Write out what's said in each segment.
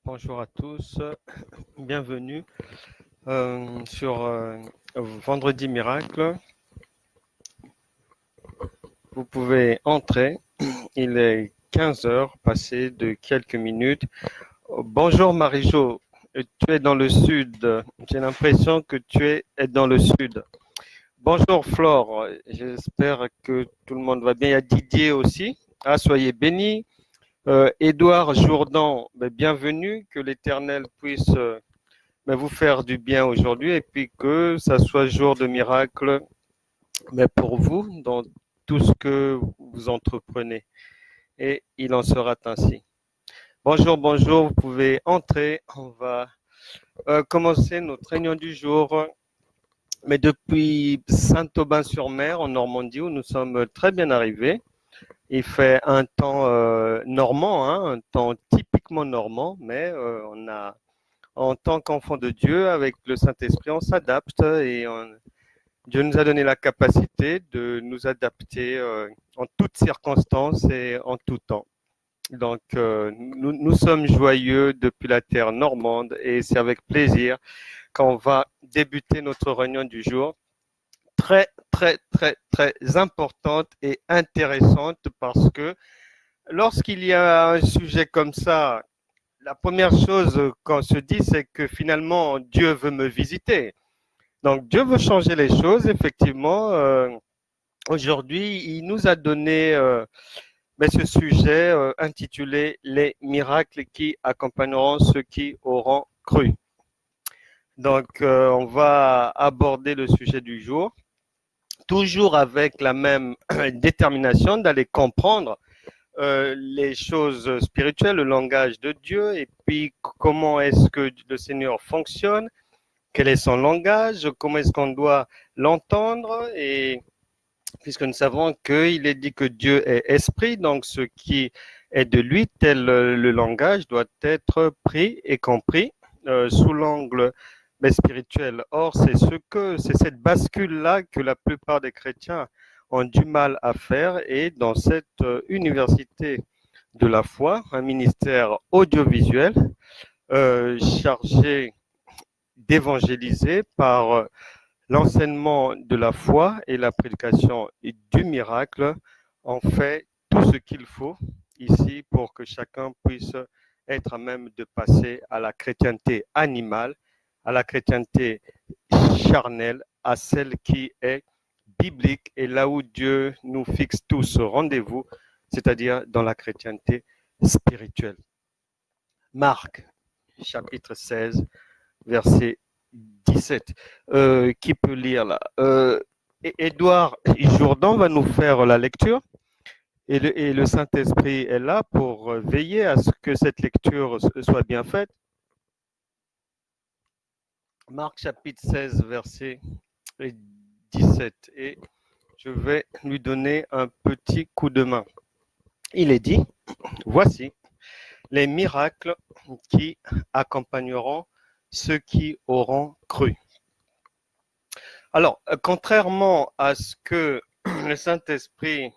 Bonjour à tous, bienvenue sur Vendredi Miracle. Vous pouvez entrer, il est 15 heures, passé de quelques minutes. Bonjour Marie-Jo, tu es dans le sud, j'ai l'impression que tu es dans le sud. Bonjour Flore, j'espère que tout le monde va bien. Il y a Didier aussi, soyez bénis. Édouard Jourdan, bienvenue, que l'Éternel puisse vous faire du bien aujourd'hui et puis que ça soit jour de miracle pour vous dans tout ce que vous entreprenez. Et il en sera ainsi. Bonjour, bonjour, vous pouvez entrer. On va commencer notre réunion du jour. Mais depuis Saint-Aubin-sur-Mer, en Normandie, où nous sommes très bien arrivés. Il fait un temps normand, un temps typiquement normand, mais on a, en tant qu'enfant de Dieu, avec le Saint-Esprit, on s'adapte et Dieu nous a donné la capacité de nous adapter en toutes circonstances et en tout temps. Donc, nous sommes joyeux depuis la terre normande et c'est avec plaisir qu'on va débuter notre réunion du jour. Très, très, très, très importante et intéressante parce que lorsqu'il y a un sujet comme ça, la première chose qu'on se dit, c'est que finalement, Dieu veut me visiter. Donc, Dieu veut changer les choses, effectivement. Aujourd'hui, il nous a donné ce sujet intitulé « Les miracles qui accompagneront ceux qui auront cru ». Donc, on va aborder le sujet du jour, toujours avec la même détermination d'aller comprendre les choses spirituelles, le langage de Dieu, et puis comment est-ce que le Seigneur fonctionne, quel est son langage, comment est-ce qu'on doit l'entendre, et puisque nous savons qu'il est dit que Dieu est esprit, donc ce qui est de lui, tel le langage, doit être pris et compris sous l'angle spirituel. Or, c'est cette bascule-là que la plupart des chrétiens ont du mal à faire, et dans cette université de la foi, un ministère audiovisuel chargé d'évangéliser par l'enseignement de la foi et la prédication du miracle, on fait tout ce qu'il faut ici pour que chacun puisse être à même de passer à la chrétienté animale, à la chrétienté charnelle, à celle qui est biblique et là où Dieu nous fixe tous rendez-vous, c'est-à-dire dans la chrétienté spirituelle. Marc, chapitre 16, verset 17. Qui peut lire là? Édouard Jourdan va nous faire la lecture et le Saint-Esprit est là pour veiller à ce que cette lecture soit bien faite. Marc chapitre 16, verset 17. Et je vais lui donner un petit coup de main. Il est dit, voici les miracles qui accompagneront ceux qui auront cru. Alors, contrairement à ce que le Saint-Esprit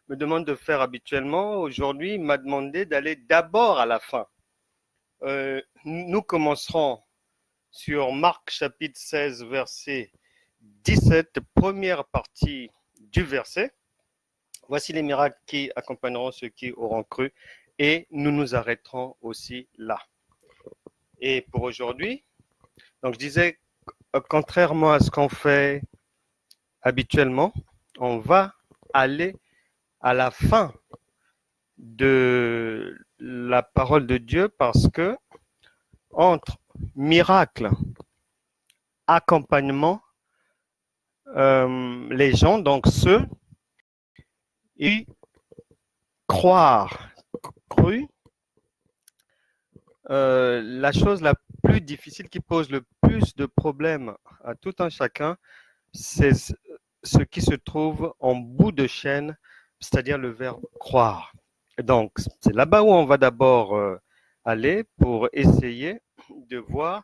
me demande de faire habituellement, aujourd'hui, il m'a demandé d'aller d'abord à la fin. Nous commencerons sur Marc chapitre 16, verset 17, première partie du verset. Voici les miracles qui accompagneront ceux qui auront cru, et nous nous arrêterons aussi là. Et pour aujourd'hui, donc je disais, contrairement à ce qu'on fait habituellement, on va aller à la fin de la parole de Dieu parce que entre miracle, accompagnement, les gens, donc ceux, y croire, cru, la chose la plus difficile qui pose le plus de problèmes à tout un chacun, c'est ce qui se trouve en bout de chaîne, c'est-à-dire le verbe croire. Donc, c'est là-bas où on va d'abord aller pour essayer de voir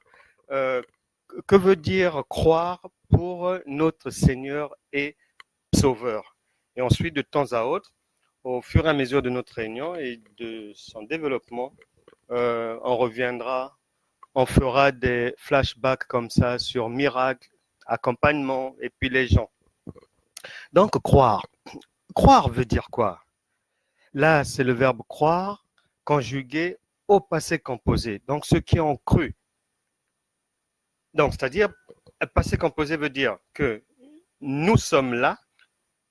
que veut dire croire pour notre Seigneur et Sauveur. Et ensuite, de temps à autre, au fur et à mesure de notre réunion et de son développement, on reviendra, on fera des flashbacks comme ça sur miracle, accompagnement et puis les gens. Donc, croire. Croire veut dire quoi? Là, c'est le verbe croire conjugué au passé composé. Donc, ceux qui ont cru. Donc, c'est-à-dire, passé composé veut dire que nous sommes là,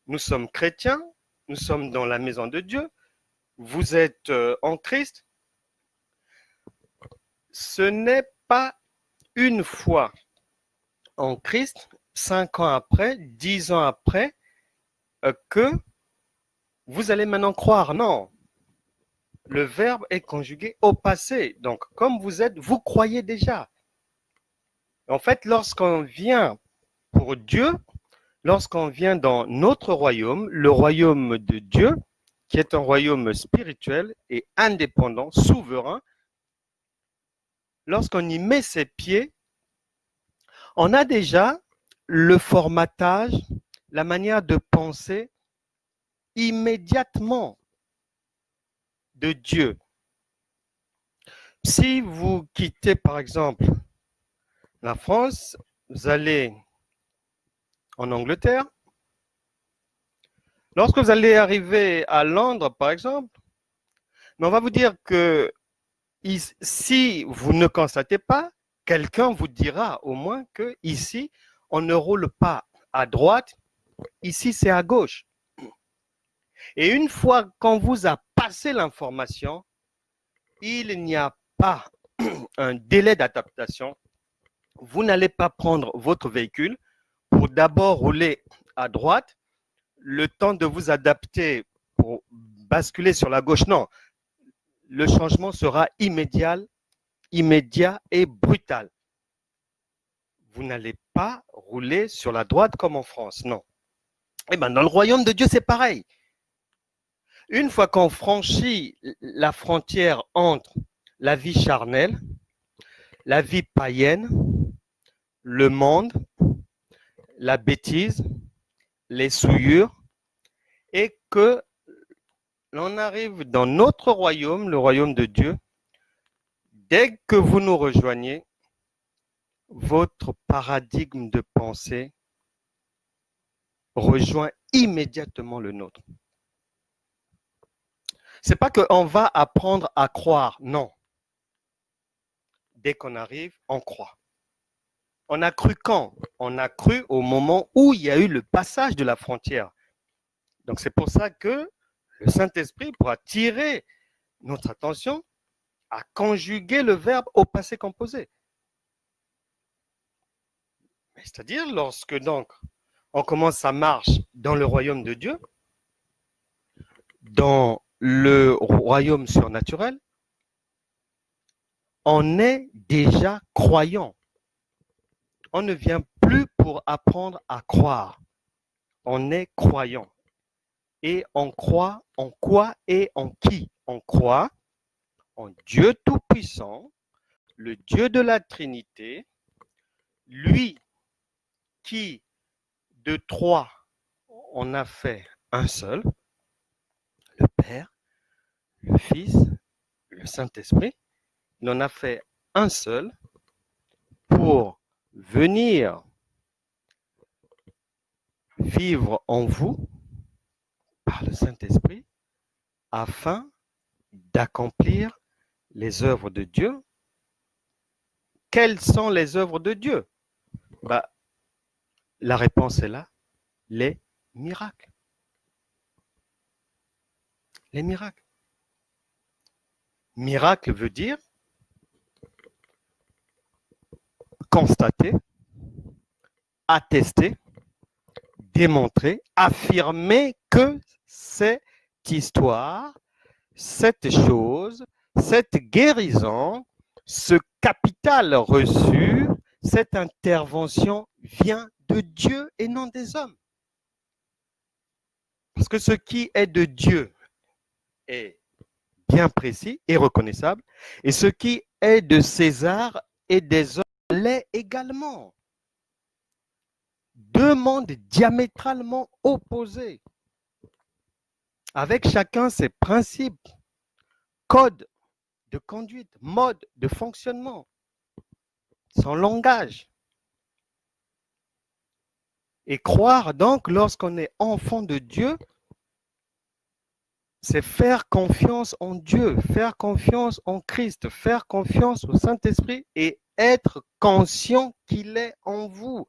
nous sommes chrétiens, nous sommes dans la maison de Dieu, vous êtes en Christ. Ce n'est pas une fois en Christ, 5 ans après, 10 ans après, que vous allez maintenant croire. Non, le verbe est conjugué au passé. Donc, comme vous êtes, vous croyez déjà. En fait, lorsqu'on vient pour Dieu, lorsqu'on vient dans notre royaume, le royaume de Dieu, qui est un royaume spirituel et indépendant, souverain, lorsqu'on y met ses pieds, on a déjà le formatage, la manière de penser immédiatement de Dieu. Si vous quittez, par exemple, la France, vous allez en Angleterre. Lorsque vous allez arriver à Londres, par exemple, on va vous dire que si vous ne constatez pas, quelqu'un vous dira au moins que ici, on ne roule pas à droite, ici c'est à gauche. Et une fois qu'on vous a passé l'information, il n'y a pas un délai d'adaptation. Vous n'allez pas prendre votre véhicule pour d'abord rouler à droite, le temps de vous adapter pour basculer sur la gauche. Non, le changement sera immédiat et brutal. Vous n'allez pas rouler sur la droite comme en France, non. Eh bien, dans le royaume de Dieu, c'est pareil. Une fois qu'on franchit la frontière entre la vie charnelle, la vie païenne, le monde, la bêtise, les souillures, et que l'on arrive dans notre royaume, le royaume de Dieu, dès que vous nous rejoignez, votre paradigme de pensée rejoint immédiatement le nôtre. C'est pas qu'on va apprendre à croire, non. Dès qu'on arrive, on croit. On a cru quand? On a cru au moment où il y a eu le passage de la frontière. Donc c'est pour ça que le Saint-Esprit pourra tirer notre attention à conjuguer le verbe au passé composé. C'est-à-dire lorsque donc on commence sa marche dans le royaume de Dieu, dans le royaume surnaturel, on est déjà croyant. On ne vient plus pour apprendre à croire. On est croyant. Et on croit en quoi et en qui? On croit en Dieu Tout-Puissant, le Dieu de la Trinité, lui qui de trois en a fait un seul, le Père, le Fils, le Saint-Esprit, il en a fait un seul pour venir vivre en vous par le Saint-Esprit afin d'accomplir les œuvres de Dieu. Quelles sont les œuvres de Dieu? La réponse est là, les miracles. Les miracles. Miracle veut dire constater, attester, démontrer, affirmer que cette histoire, cette chose, cette guérison, ce capital reçu, cette intervention vient de Dieu et non des hommes. Parce que ce qui est de Dieu est bien précis et reconnaissable, et ce qui est de César et des hommes l'est également. Deux mondes diamétralement opposés, avec chacun ses principes, codes de conduite, mode de fonctionnement, son langage. Et croire donc, lorsqu'on est enfant de Dieu, c'est faire confiance en Dieu, faire confiance en Christ, faire confiance au Saint-Esprit et être conscient qu'il est en vous.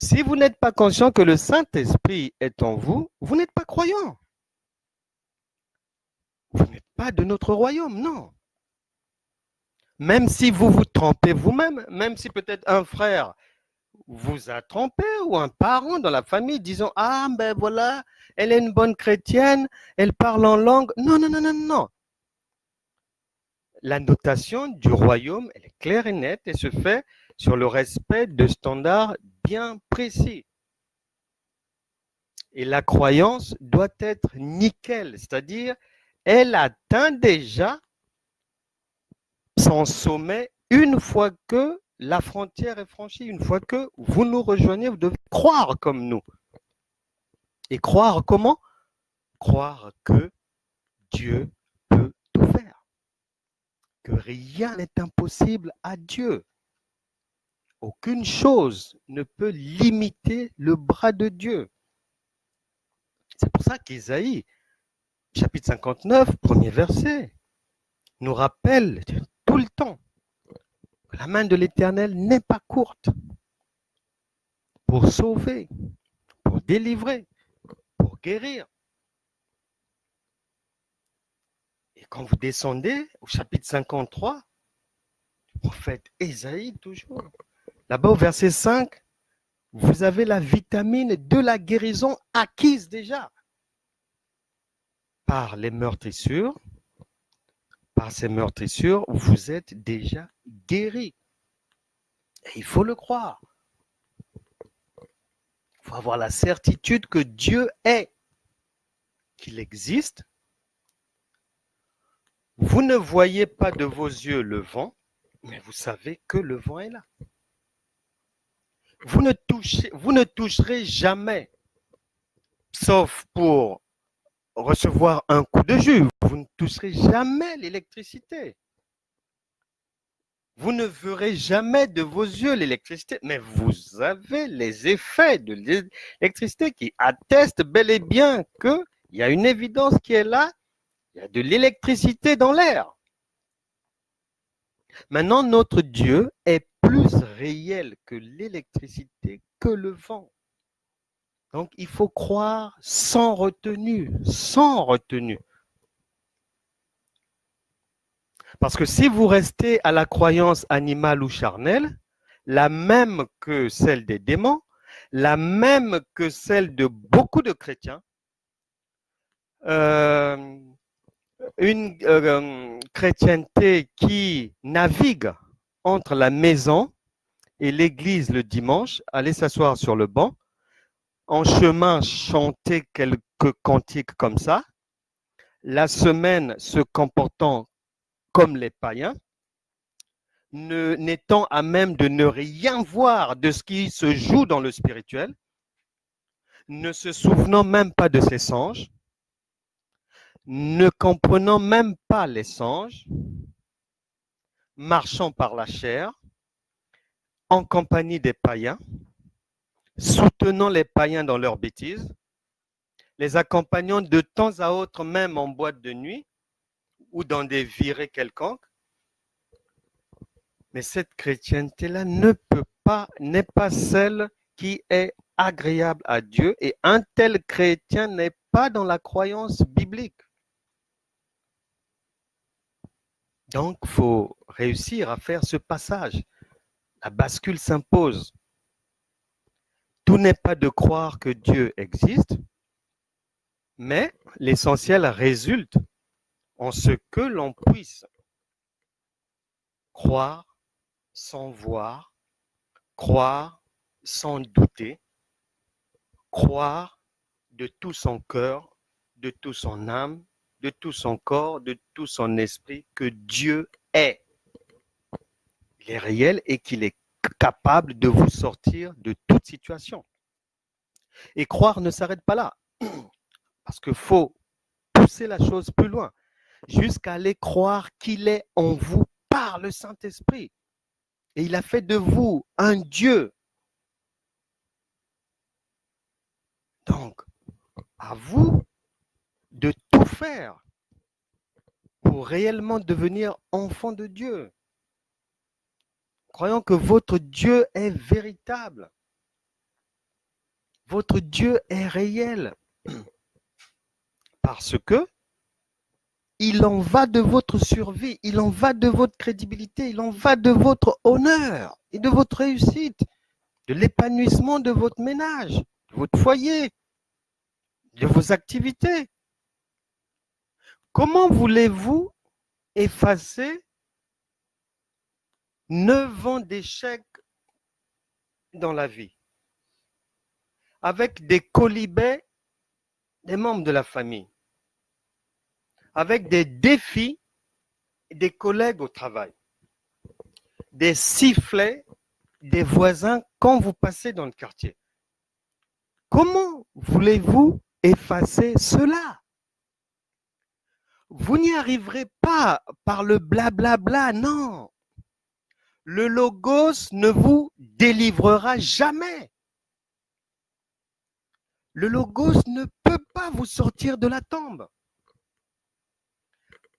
Si vous n'êtes pas conscient que le Saint-Esprit est en vous, vous n'êtes pas croyant. Vous n'êtes pas de notre royaume, non. Même si vous vous trompez vous-même, même si peut-être un frère vous a trompé ou un parent dans la famille disant « Ah, ben voilà, elle est une bonne chrétienne, elle parle en langue. » Non, non, non, non, non. La notation du royaume, elle est claire et nette et se fait sur le respect de standards bien précis. Et la croyance doit être nickel, c'est-à-dire elle atteint déjà son sommet une fois que la frontière est franchie, une fois que vous nous rejoignez, vous devez croire comme nous. Et croire comment? Croire que Dieu peut tout faire, que rien n'est impossible à Dieu. Aucune chose ne peut limiter le bras de Dieu. C'est pour ça qu'Ésaïe, chapitre 59, premier verset, nous rappelle tout le temps que la main de l'Éternel n'est pas courte pour sauver, pour délivrer, pour guérir. Et quand vous descendez au chapitre 53, le prophète Ésaïe toujours, là-bas au verset 5, vous avez la vitamine de la guérison acquise déjà par les meurtrissures. Par ces meurtrissures, vous êtes déjà guéris. Et il faut le croire. Il faut avoir la certitude que Dieu est, qu'il existe. Vous ne voyez pas de vos yeux le vent, mais vous savez que le vent est là. Vous ne toucherez jamais, sauf pour recevoir un coup de jus, vous ne toucherez jamais l'électricité. Vous ne verrez jamais de vos yeux l'électricité, mais vous avez les effets de l'électricité qui attestent bel et bien qu'il y a une évidence qui est là, il y a de l'électricité dans l'air. Maintenant, notre Dieu est plus réel que l'électricité, que le vent. Donc, il faut croire sans retenue, sans retenue. Parce que si vous restez à la croyance animale ou charnelle, la même que celle des démons, la même que celle de beaucoup de chrétiens, une chrétienté qui navigue entre la maison et l'église le dimanche, aller s'asseoir sur le banc, en chemin chanter quelques cantiques comme ça, la semaine se comportant comme les païens, n'étant à même de ne rien voir de ce qui se joue dans le spirituel, ne se souvenant même pas de ses songes, ne comprenant même pas les songes, marchant par la chair, en compagnie des païens, soutenant les païens dans leurs bêtises, les accompagnant de temps à autre même en boîte de nuit ou dans des virées quelconques. Mais cette chrétienté-là n'est pas celle qui est agréable à Dieu et un tel chrétien n'est pas dans la croyance biblique. Donc, il faut réussir à faire ce passage. La bascule s'impose. Tout n'est pas de croire que Dieu existe, mais l'essentiel résulte en ce que l'on puisse croire sans voir, croire sans douter, croire de tout son cœur, de toute son âme, de tout son corps, de tout son esprit, que Dieu est. Il est réel et qu'il est capable de vous sortir de toute situation. Et croire ne s'arrête pas là, parce qu'il faut pousser la chose plus loin. jusqu'à aller croire qu'il est en vous par le Saint-Esprit. Et il a fait de vous un Dieu. Donc, à vous de tout faire pour réellement devenir enfant de Dieu. Croyons que votre Dieu est véritable. Votre Dieu est réel. Parce que il en va de votre survie, il en va de votre crédibilité, il en va de votre honneur et de votre réussite, de l'épanouissement de votre ménage, de votre foyer, de vos activités. Comment voulez-vous effacer 9 ans d'échecs dans la vie avec des colibets des membres de la famille, avec des défis des collègues au travail, des sifflets des voisins quand vous passez dans le quartier? Comment voulez-vous effacer cela? Vous n'y arriverez pas par le blablabla, non. Le logos ne vous délivrera jamais. Le logos ne peut pas vous sortir de la tombe.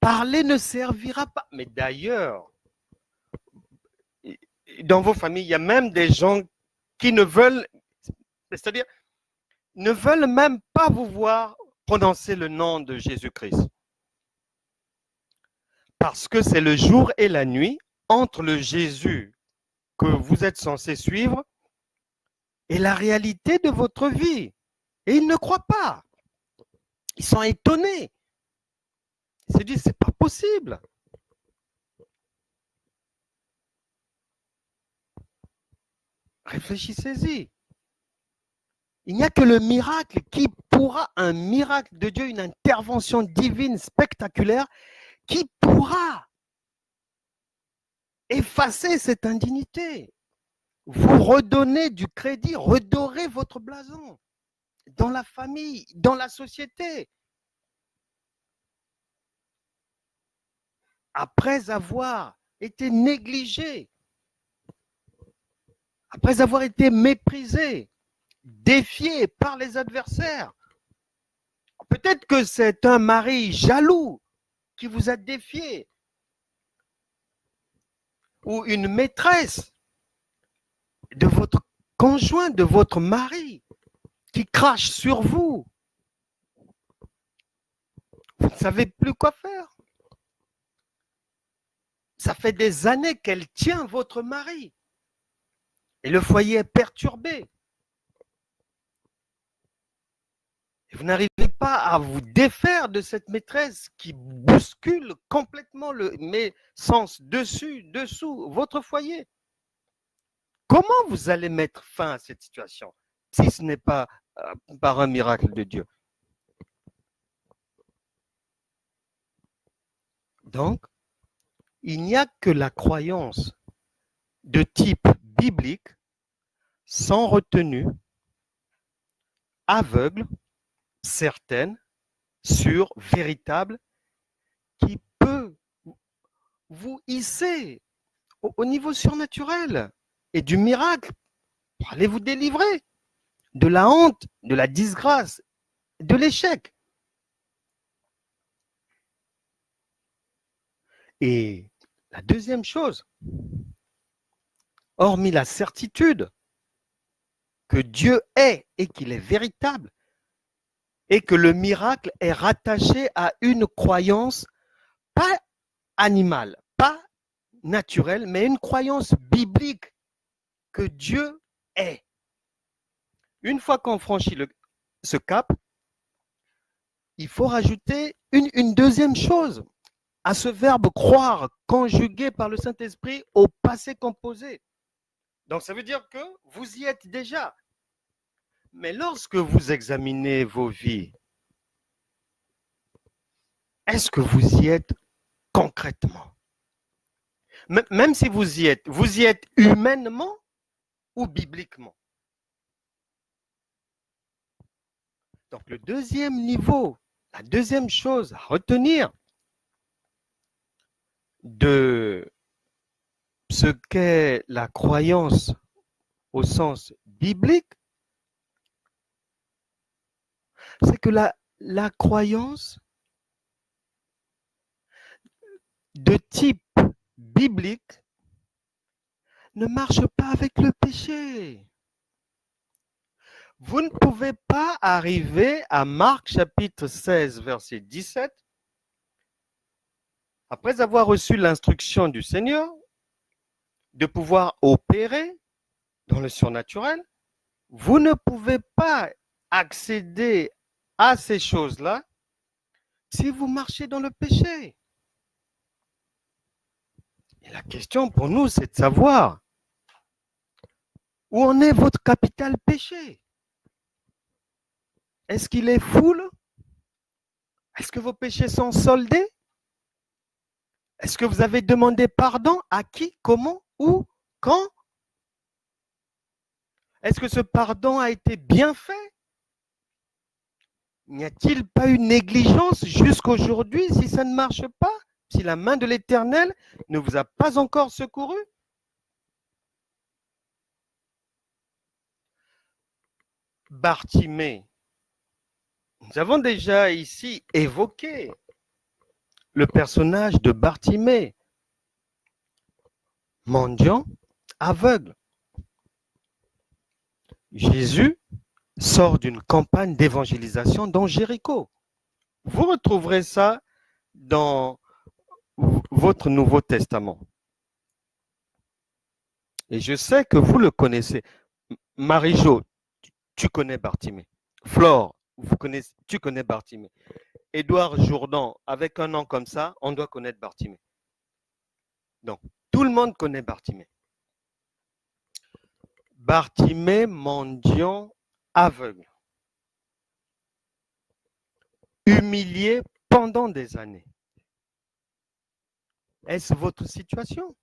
Parler ne servira pas. Mais d'ailleurs, dans vos familles, il y a même des gens qui ne veulent, c'est-à-dire, ne veulent même pas vous voir prononcer le nom de Jésus-Christ. Parce que c'est le jour et la nuit entre le Jésus que vous êtes censé suivre et la réalité de votre vie. Et ils ne croient pas. Ils sont étonnés. Ils se disent, c'est pas possible. Réfléchissez-y. Il n'y a que le miracle qui pourra, un miracle de Dieu, une intervention divine spectaculaire, qui pourra effacer cette indignité, vous redonner du crédit, redorer votre blason dans la famille, dans la société. Après avoir été négligé, après avoir été méprisé, défié par les adversaires. Peut-être que c'est un mari jaloux qui vous a défié, ou une maîtresse de votre conjoint, de votre mari, qui crache sur vous. Vous ne savez plus quoi faire. Ça fait des années qu'elle tient votre mari. Et le foyer est perturbé. Et vous n'arrivez pas à vous défaire de cette maîtresse qui bouscule complètement mes sens dessus, dessous, votre foyer. Comment vous allez mettre fin à cette situation si ce n'est pas par un miracle de Dieu? Donc, il n'y a que la croyance de type biblique, sans retenue, aveugle, certaine, sûre, véritable, qui peut vous hisser au niveau surnaturel et du miracle pour aller vous délivrer de la honte, de la disgrâce, de l'échec. Et la deuxième chose, hormis la certitude que Dieu est et qu'il est véritable, et que le miracle est rattaché à une croyance pas animale, pas naturelle, mais une croyance biblique que Dieu est. Une fois qu'on franchit ce cap, il faut rajouter une deuxième chose à ce verbe croire conjugué par le Saint-Esprit au passé composé. Donc ça veut dire que vous y êtes déjà. Mais lorsque vous examinez vos vies, est-ce que vous y êtes concrètement? Même si vous y êtes humainement ou bibliquement? Donc le deuxième niveau, la deuxième chose à retenir, de ce qu'est la croyance au sens biblique, c'est que la croyance de type biblique ne marche pas avec le péché. Vous ne pouvez pas arriver à Marc chapitre 16, verset 17, après avoir reçu l'instruction du Seigneur de pouvoir opérer dans le surnaturel, vous ne pouvez pas accéder à ces choses-là si vous marchez dans le péché. Et la question pour nous, c'est de savoir où en est votre capital péché. Est-ce qu'il est full? Est-ce que vos péchés sont soldés? Est-ce que vous avez demandé pardon à qui, comment, où, quand? Est-ce que ce pardon a été bien fait? N'y a-t-il pas eu négligence jusqu'aujourd'hui si ça ne marche pas? Si la main de l'Éternel ne vous a pas encore secouru? Bartimée. Nous avons déjà ici évoqué le personnage de Bartimée, mendiant, aveugle. Jésus sort d'une campagne d'évangélisation dans Jéricho. Vous retrouverez ça dans votre Nouveau Testament. Et je sais que vous le connaissez. Marie-Jo, tu connais Bartimée. Flore, tu connais Bartimée. Édouard Jourdan, avec un nom comme ça, on doit connaître Bartimée. Donc, tout le monde connaît Bartimée. Bartimée, mendiant, aveugle. Humilié pendant des années. Est-ce votre situation?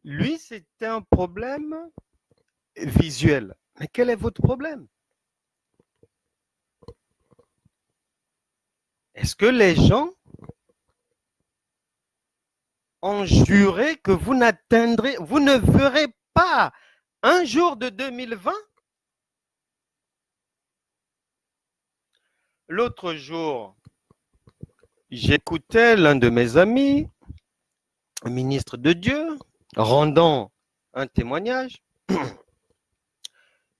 Lui, c'était un problème visuel. Mais quel est votre problème? Est-ce que les gens ont juré que vous ne verrez pas un jour de 2020? L'autre jour, j'écoutais l'un de mes amis, un ministre de Dieu, rendant un témoignage.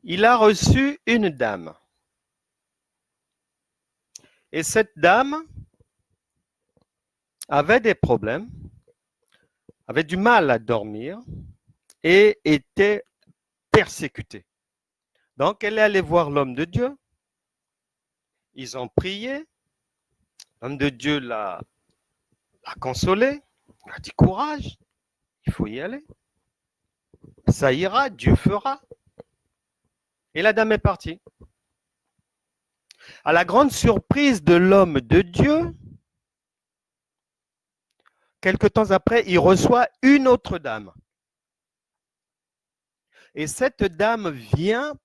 Il a reçu une dame. Et cette dame avait des problèmes, avait du mal à dormir et était persécutée. Donc, elle est allée voir l'homme de Dieu. Ils ont prié. L'homme de Dieu l'a consolée. Il a dit courage, il faut y aller. Ça ira, Dieu fera. Et la dame est partie. À la grande surprise de l'homme de Dieu, quelque temps après, il reçoit une autre dame. Et cette dame vient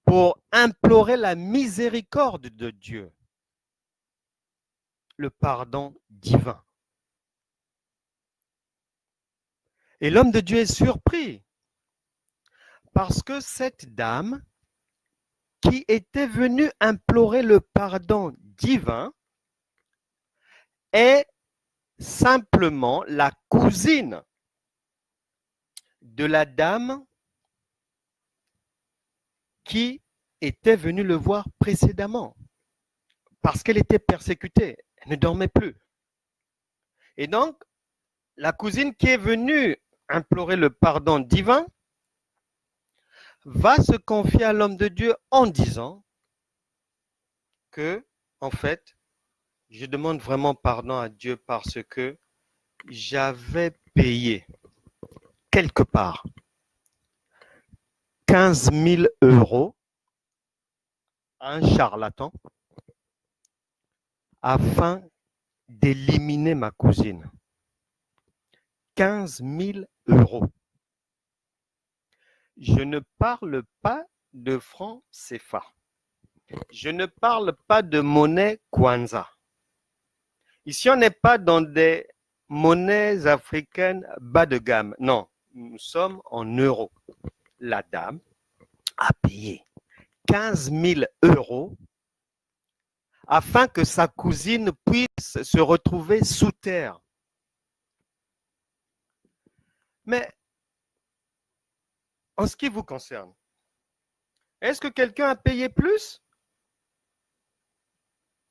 pour implorer la miséricorde de Dieu, le pardon divin. Et l'homme de Dieu est surpris parce que cette dame qui était venue implorer le pardon divin est simplement la cousine de la dame qui était venue le voir précédemment parce qu'elle était persécutée, elle ne dormait plus. Et donc, la cousine qui est venue implorer le pardon divin va se confier à l'homme de Dieu en disant que, en fait, je demande vraiment pardon à Dieu parce que j'avais payé quelque part 15 000 € à un charlatan afin d'éliminer ma cousine. 15 000 €. Je ne parle pas de francs CFA. Je ne parle pas de monnaie Kwanza. Ici, on n'est pas dans des monnaies africaines bas de gamme. Non, nous sommes en euros. La dame a payé 15 000 euros afin que sa cousine puisse se retrouver sous terre. Mais en ce qui vous concerne, est-ce que quelqu'un a payé plus?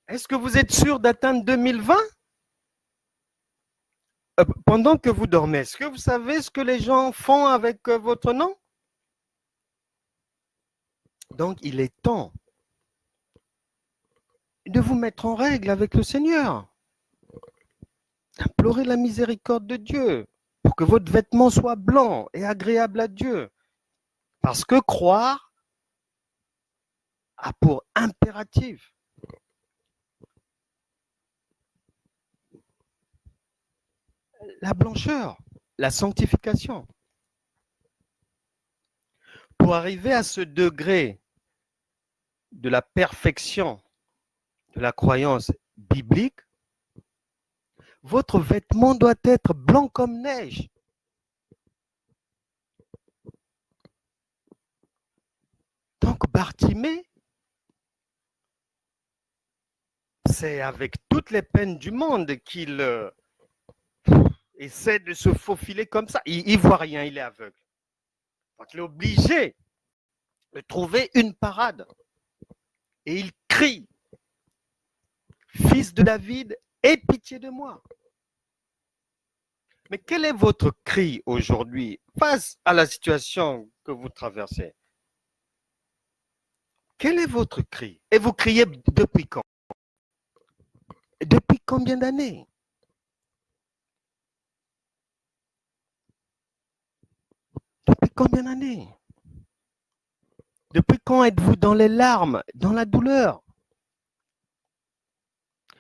Est-ce que vous êtes sûr d'atteindre 2020? Pendant que vous dormez, est-ce que vous savez ce que les gens font avec votre nom? Donc, il est temps de vous mettre en règle avec le Seigneur, d'implorer la miséricorde de Dieu pour que votre vêtement soit blanc et agréable à Dieu. Parce que croire a pour impératif la blancheur, la sanctification. Pour arriver à ce degré de la perfection de la croyance biblique, votre vêtement doit être blanc comme neige. Donc Bartimée, c'est avec toutes les peines du monde qu'il essaie de se faufiler comme ça. Il ne voit rien, il est aveugle. Donc il est obligé de trouver une parade. Et il crie, Fils de David, aie pitié de moi. Mais quel est votre cri aujourd'hui face à la situation que vous traversez? Quel est votre cri? Et vous criez depuis quand? Depuis combien d'années? Depuis combien d'années? Depuis quand êtes-vous dans les larmes, dans la douleur?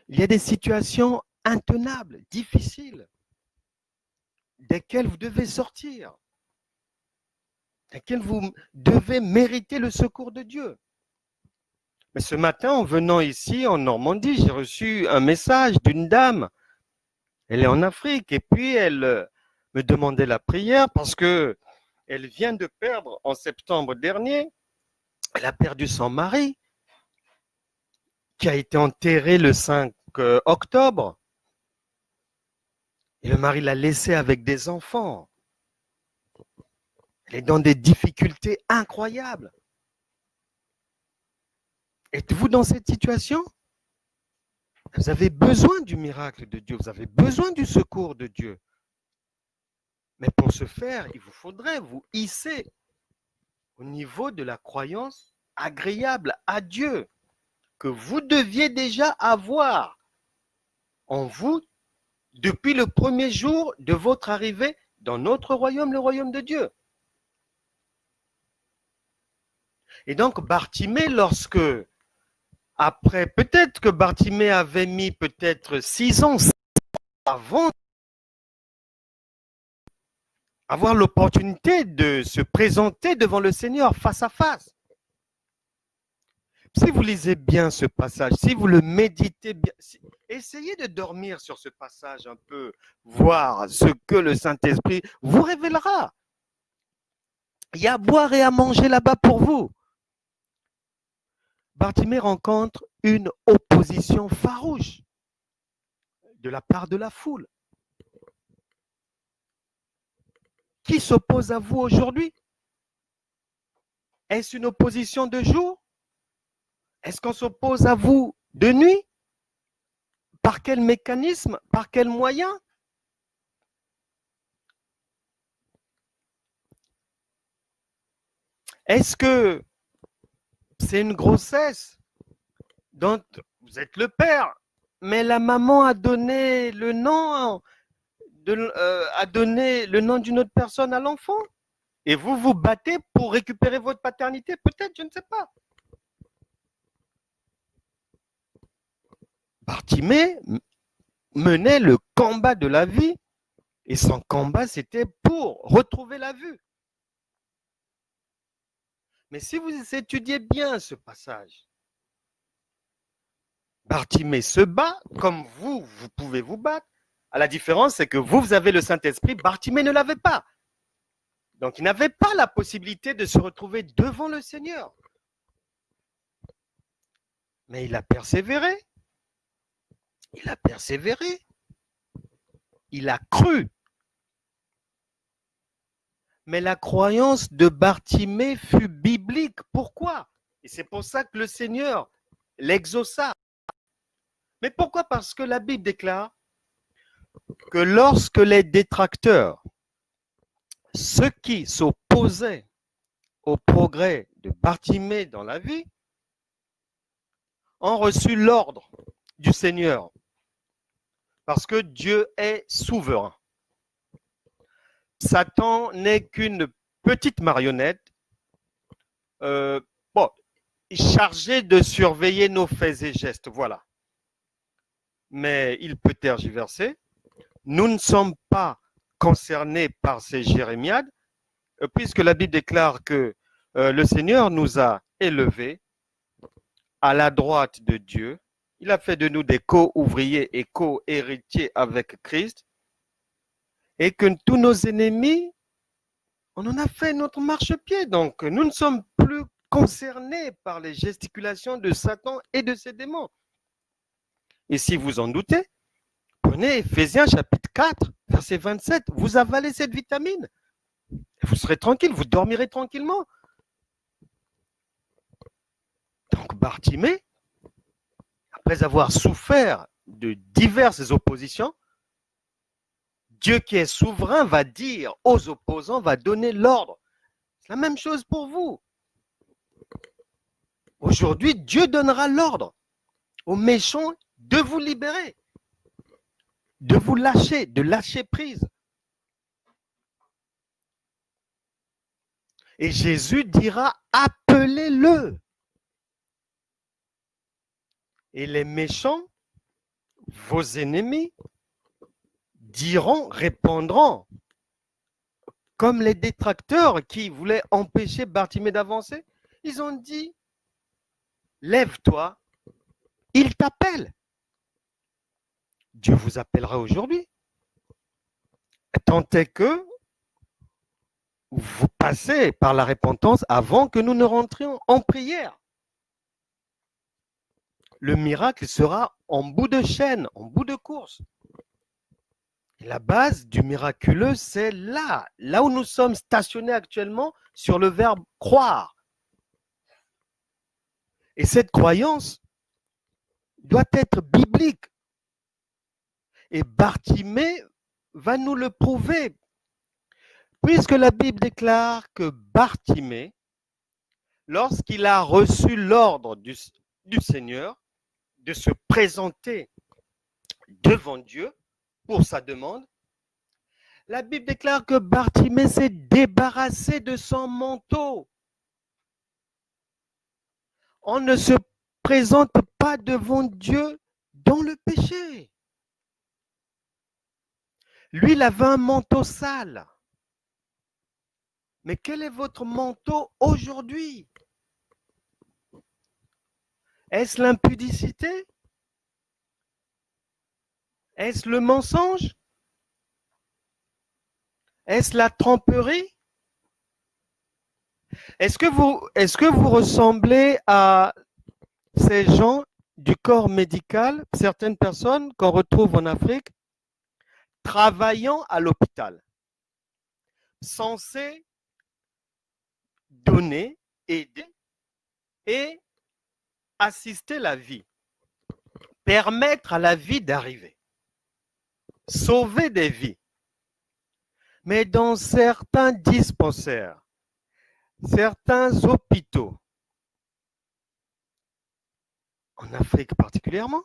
Il y a des situations intenables, difficiles, desquelles vous devez sortir, desquelles vous devez mériter le secours de Dieu. Mais ce matin, en venant ici, en Normandie, j'ai reçu un message d'une dame. Elle est en Afrique et puis elle me demandait la prière parce que elle vient de perdre en septembre dernier, elle a perdu son mari qui a été enterré le 5 octobre. Et le mari l'a laissé avec des enfants. Elle est dans des difficultés incroyables. Êtes-vous dans cette situation? Vous avez besoin du miracle de Dieu, vous avez besoin du secours de Dieu. Mais pour ce faire, il vous faudrait vous hisser au niveau de la croyance agréable à Dieu que vous deviez déjà avoir en vous depuis le premier jour de votre arrivée dans notre royaume, le royaume de Dieu. Et donc Bartimée, lorsque, après, peut-être que Bartimée avait mis peut-être 6 ans avant avoir l'opportunité de se présenter devant le Seigneur face à face. Si vous lisez bien ce passage, si vous le méditez bien, essayez de dormir sur ce passage un peu, voir ce que le Saint-Esprit vous révélera. Il y a à boire et à manger là-bas pour vous. Bartimée rencontre une opposition farouche de la part de la foule. Qui s'oppose à vous aujourd'hui? Est-ce une opposition de jour? Est-ce qu'on s'oppose à vous de nuit? Par quel mécanisme? Par quel moyen? Est-ce que c'est une grossesse dont vous êtes le père, mais la maman a donné le nom d'une autre personne à l'enfant? Et vous vous battez pour récupérer votre paternité? Peut-être, je ne sais pas. Bartimée menait le combat de la vie et son combat, c'était pour retrouver la vue. Mais si vous étudiez bien ce passage, Bartimée se bat comme vous pouvez vous battre. La différence, c'est que vous avez le Saint-Esprit, Bartimée ne l'avait pas. Donc, il n'avait pas la possibilité de se retrouver devant le Seigneur. Mais il a persévéré. Il a persévéré. Il a cru. Mais la croyance de Bartimée fut biblique. Pourquoi? Et c'est pour ça que le Seigneur l'exauça. Mais pourquoi? Parce que la Bible déclare que lorsque les détracteurs, ceux qui s'opposaient au progrès de Bartimée dans la vie, ont reçu l'ordre du Seigneur. Parce que Dieu est souverain. Satan n'est qu'une petite marionnette chargée de surveiller nos faits et gestes. Voilà. Mais il peut tergiverser. Nous ne sommes pas concernés par ces jérémiades, puisque la Bible déclare que le Seigneur nous a élevés à la droite de Dieu. Il a fait de nous des co-ouvriers et co-héritiers avec Christ. Et que tous nos ennemis, on en a fait notre marchepied. Donc, nous ne sommes plus concernés par les gesticulations de Satan et de ses démons. Et si vous en doutez, prenez Éphésiens chapitre 4, verset 27. Vous avalez cette vitamine. Vous serez tranquille, vous dormirez tranquillement. Donc, Bartimée, après avoir souffert de diverses oppositions, Dieu qui est souverain va dire aux opposants, va donner l'ordre. C'est la même chose pour vous. Aujourd'hui, Dieu donnera l'ordre aux méchants de vous libérer, de vous lâcher, de lâcher prise. Et Jésus dira, appelez-le. Et les méchants, vos ennemis, diront, répondront, comme les détracteurs qui voulaient empêcher Bartimée d'avancer, ils ont dit, lève-toi, il t'appelle. Dieu vous appellera aujourd'hui. Tant est que vous passez par la repentance avant que nous ne rentrions en prière. Le miracle sera en bout de chaîne, en bout de course. Et la base du miraculeux, c'est là où nous sommes stationnés actuellement sur le verbe croire. Et cette croyance doit être biblique. Et Bartimée va nous le prouver. Puisque la Bible déclare que Bartimée, lorsqu'il a reçu l'ordre du Seigneur de se présenter devant Dieu pour sa demande, la Bible déclare que Bartimée s'est débarrassé de son manteau. On ne se présente pas devant Dieu dans le péché. Lui, il avait un manteau sale. Mais quel est votre manteau aujourd'hui? Est-ce l'impudicité? Est-ce le mensonge? Est-ce la tromperie? Est-ce que vous ressemblez à ces gens du corps médical, certaines personnes qu'on retrouve en Afrique, travaillant à l'hôpital, censés donner, aider et assister la vie, permettre à la vie d'arriver, sauver des vies. Mais dans certains dispensaires, certains hôpitaux, en Afrique particulièrement,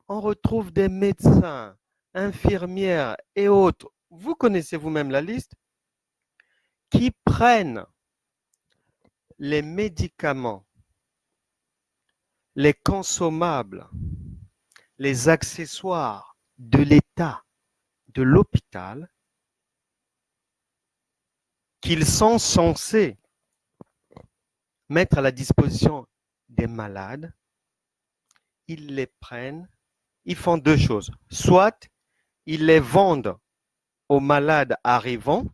on retrouve des médecins, infirmières et autres, vous connaissez vous-même la liste, qui prennent les médicaments, les consommables, les accessoires de l'État, de l'hôpital, qu'ils sont censés mettre à la disposition des malades ils les prennent, ils font deux choses. Soit ils les vendent au malade arrivant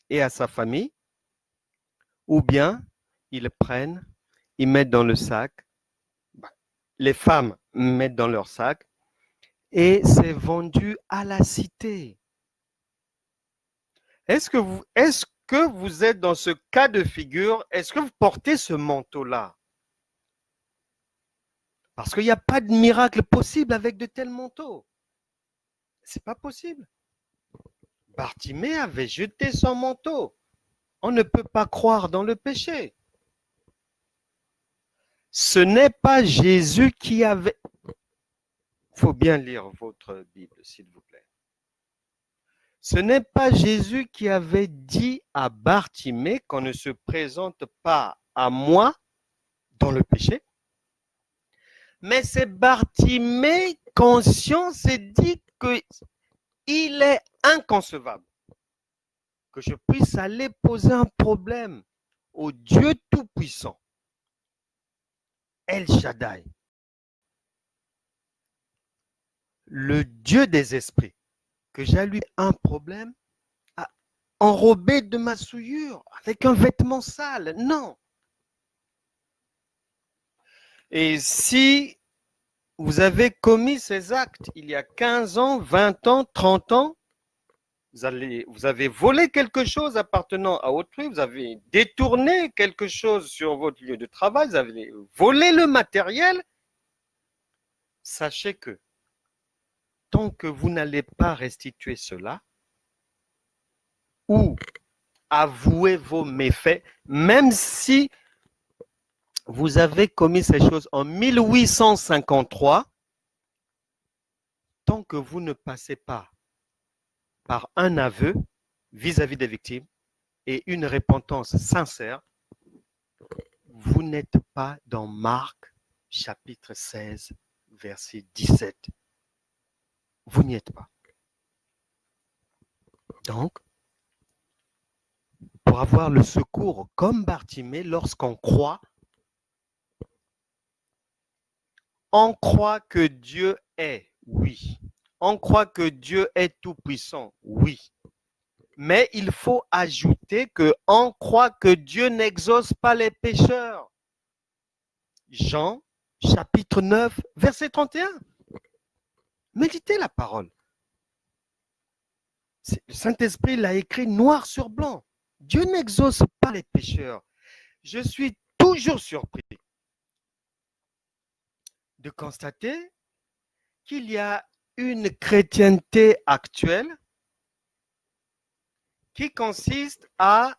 et à sa famille, ou bien ils les prennent, ils mettent dans le sac, les femmes mettent dans leur sac, et c'est vendu à la cité. Est-ce que vous êtes dans ce cas de figure? Est-ce que vous portez ce manteau-là? Parce qu'il n'y a pas de miracle possible avec de tels manteaux. C'est pas possible. Bartimée avait jeté son manteau. On ne peut pas croire dans le péché. Ce n'est pas Jésus qui avait... Il faut bien lire votre Bible, s'il vous plaît. Ce n'est pas Jésus qui avait dit à Bartimée qu'on ne se présente pas à moi dans le péché, mais c'est Bartimée conscient s'est dit qu'il est inconcevable que je puisse aller poser un problème au Dieu Tout-Puissant, El Shaddai, le Dieu des esprits, que j'ai lui un problème enrobé de ma souillure, avec un vêtement sale. Non. Et si vous avez commis ces actes il y a 15 ans, 20 ans, 30 ans, vous avez volé quelque chose appartenant à autrui, vous avez détourné quelque chose sur votre lieu de travail, vous avez volé le matériel, sachez que tant que vous n'allez pas restituer cela, ou avouer vos méfaits, même si vous avez commis ces choses en 1853, tant que vous ne passez pas par un aveu vis-à-vis des victimes et une repentance sincère, vous n'êtes pas dans Marc chapitre 16, verset 17. Vous n'y êtes pas. Donc, pour avoir le secours comme Bartimée, lorsqu'on croit, on croit que Dieu est, oui. On croit que Dieu est tout-puissant, oui. Mais il faut ajouter qu'on croit que Dieu n'exauce pas les pécheurs. Jean, chapitre 9, verset 31. Méditez la parole. Le Saint-Esprit l'a écrit noir sur blanc. Dieu n'exauce pas les pécheurs. Je suis toujours surpris de constater qu'il y a une chrétienté actuelle qui consiste à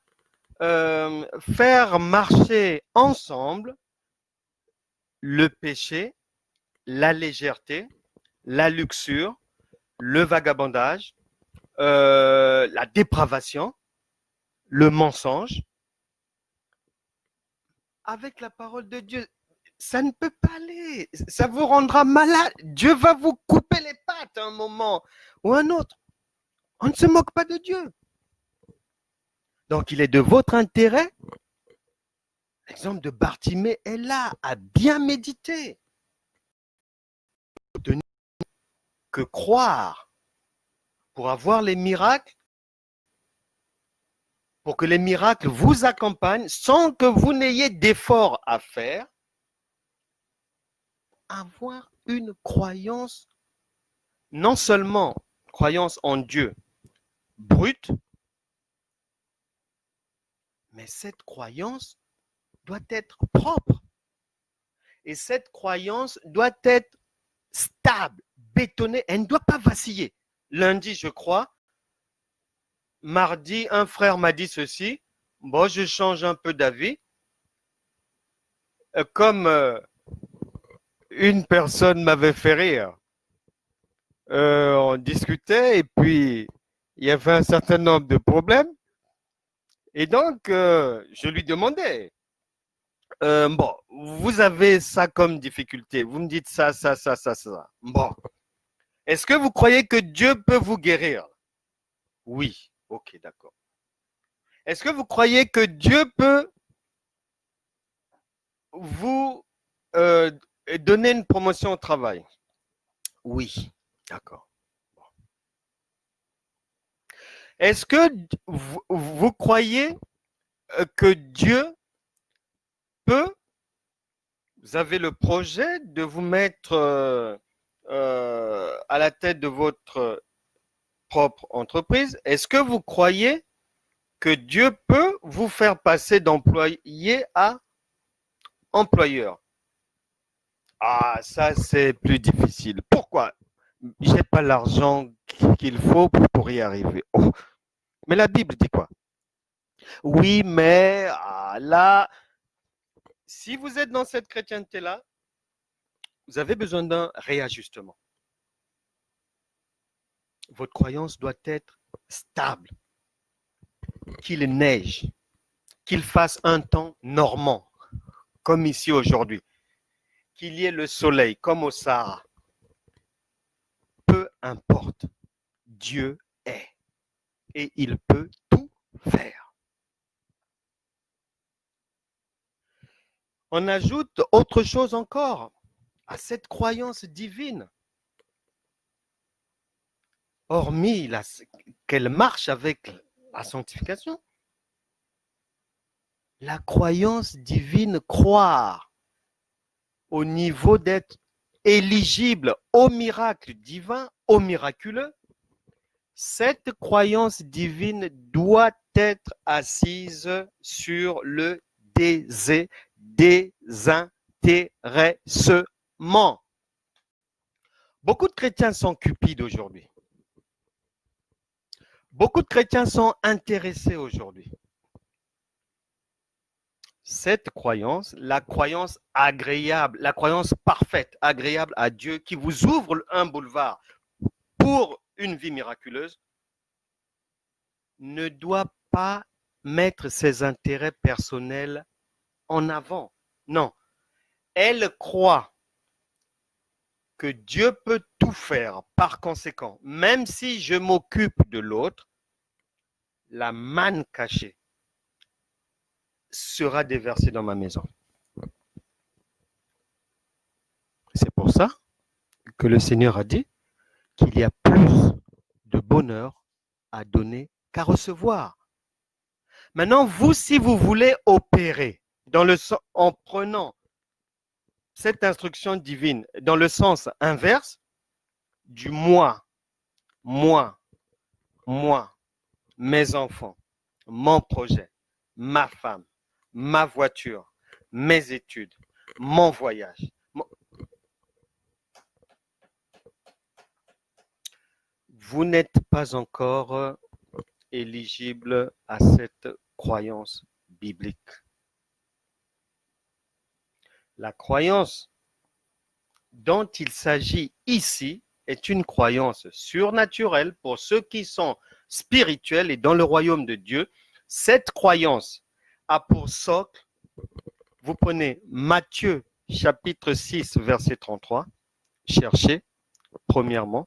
faire marcher ensemble le péché, la légèreté, la luxure, le vagabondage, la dépravation, le mensonge, avec la parole de Dieu. Ça ne peut pas aller. Ça vous rendra malade. Dieu va vous couper les pattes à un moment ou un autre. On ne se moque pas de Dieu. Donc, il est de votre intérêt. L'exemple de Bartimée est là, à bien méditer. Que croire pour avoir les miracles, pour que les miracles vous accompagnent sans que vous n'ayez d'efforts à faire, avoir une croyance, non seulement croyance en Dieu brute, mais cette croyance doit être propre. Et cette croyance doit être stable, bétonnée, elle ne doit pas vaciller. Lundi, je crois, mardi, un frère m'a dit ceci, bon, je change un peu d'avis. Comme une personne m'avait fait rire, on discutait et puis il y avait un certain nombre de problèmes. Et donc, je lui demandais, bon, vous avez ça comme difficulté, vous me dites ça. Bon, est-ce que vous croyez que Dieu peut vous guérir? Oui, ok, d'accord. Est-ce que vous croyez que Dieu peut vous donner une promotion au travail. Oui, d'accord. Est-ce que vous croyez que Dieu peut, vous avez le projet de vous mettre à la tête de votre propre entreprise, est-ce que vous croyez que Dieu peut vous faire passer d'employé à employeur? Ah, ça c'est plus difficile. Pourquoi? J'ai pas l'argent qu'il faut pour y arriver. Oh. Mais la Bible dit quoi? Oui, mais là, si vous êtes dans cette chrétienté-là, vous avez besoin d'un réajustement. Votre croyance doit être stable, qu'il neige, qu'il fasse un temps normand, comme ici aujourd'hui, qu'il y ait le soleil, comme au Sahara. Peu importe, Dieu est et il peut tout faire. On ajoute autre chose encore à cette croyance divine, hormis qu'elle marche avec la sanctification. La croyance divine, croire au niveau d'être éligible au miracle divin, au miraculeux, cette croyance divine doit être assise sur le désintéressement. Beaucoup de chrétiens sont cupides aujourd'hui. Beaucoup de chrétiens sont intéressés aujourd'hui. Cette croyance, la croyance agréable, la croyance parfaite, agréable à Dieu, qui vous ouvre un boulevard pour une vie miraculeuse, ne doit pas mettre ses intérêts personnels en avant. Non, elle croit que Dieu peut tout faire. Par conséquent, même si je m'occupe de l'autre, la manne cachée sera déversée dans ma maison. C'est pour ça que le Seigneur a dit qu'il y a plus de bonheur à donner qu'à recevoir. Maintenant, vous, si vous voulez opérer en prenant cette instruction divine dans le sens inverse du moi, moi, mes enfants, mon projet, ma femme, ma voiture, mes études, mon voyage. Vous n'êtes pas encore éligible à cette croyance biblique. La croyance dont il s'agit ici est une croyance surnaturelle pour ceux qui sont spirituels et dans le royaume de Dieu. Cette croyance a pour socle, vous prenez Matthieu chapitre 6 verset 33, cherchez premièrement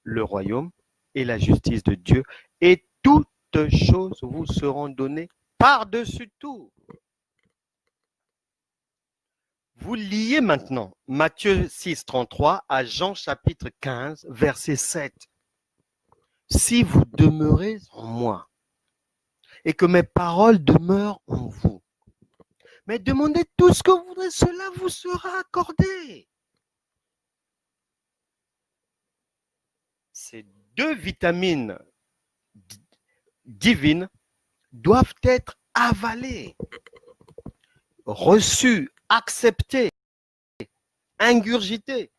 le royaume et la justice de Dieu et toutes choses vous seront données par-dessus tout. Vous liez maintenant Matthieu 6, 33 à Jean chapitre 15, verset 7. Si vous demeurez en moi et que mes paroles demeurent en vous, mais demandez tout ce que vous voudrez, cela vous sera accordé. Ces deux vitamines divines doivent être avalées, reçues, acceptées, ingurgitées.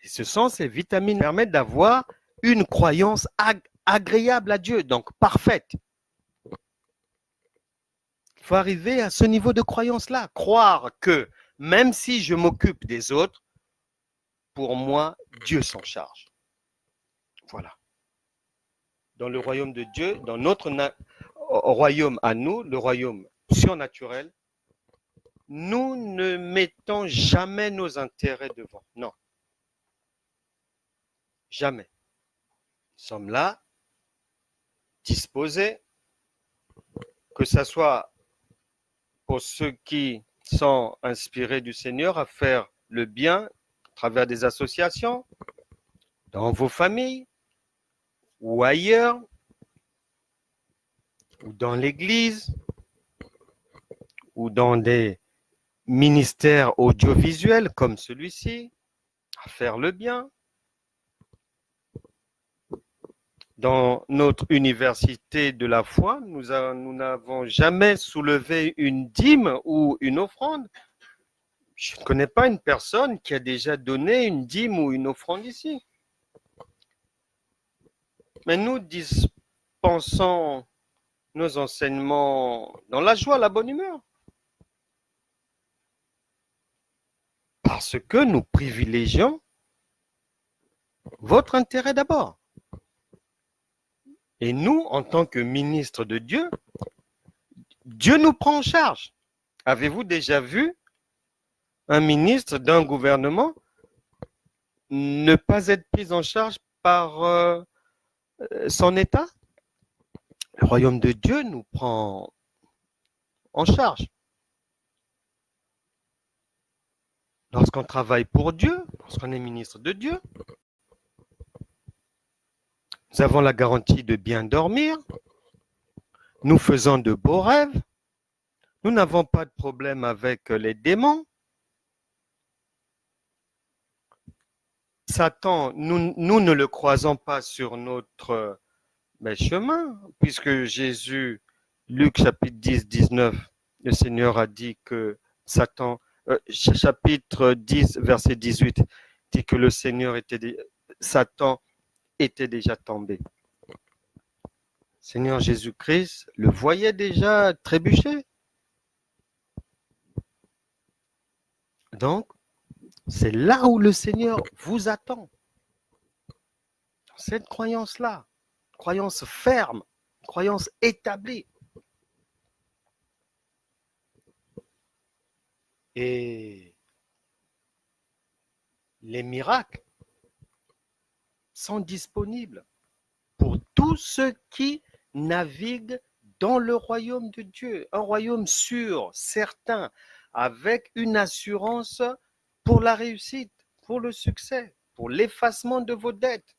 Et ce sont ces vitamines qui permettent d'avoir une croyance agréable à Dieu, donc parfaite. Il faut arriver à ce niveau de croyance-là, croire que même si je m'occupe des autres, pour moi, Dieu s'en charge. Voilà. Dans le royaume de Dieu, dans notre royaume à nous, le royaume surnaturel, nous ne mettons jamais nos intérêts devant. Non. Jamais. Nous sommes là, disposés, que ce soit pour ceux qui sont inspirés du Seigneur à faire le bien à travers des associations, dans vos familles ou ailleurs, ou dans l'Église, ou dans des ministères audiovisuels comme celui-ci, à faire le bien. Dans notre université de la foi, nous n'avons jamais soulevé une dîme ou une offrande. Je ne connais pas une personne qui a déjà donné une dîme ou une offrande ici. Mais nous dispensons nos enseignements dans la joie, la bonne humeur. Parce que nous privilégions votre intérêt d'abord. Et nous, en tant que ministres de Dieu, Dieu nous prend en charge. Avez-vous déjà vu un ministre d'un gouvernement ne pas être pris en charge par son État? Le royaume de Dieu nous prend en charge. Lorsqu'on travaille pour Dieu, lorsqu'on est ministre de Dieu, nous avons la garantie de bien dormir, nous faisons de beaux rêves, nous n'avons pas de problème avec les démons. Satan, nous ne le croisons pas sur notre chemin, puisque Jésus, Luc chapitre 10, 19, le Seigneur a dit que Satan, chapitre 10, verset 18, dit que le Seigneur Satan était déjà tombé. Seigneur Jésus-Christ le voyait déjà trébucher. Donc, c'est là où le Seigneur vous attend. Cette croyance-là, croyance ferme, croyance établie. Et les miracles sont disponibles pour tous ceux qui naviguent dans le royaume de Dieu. Un royaume sûr, certain, avec une assurance pour la réussite, pour le succès, pour l'effacement de vos dettes,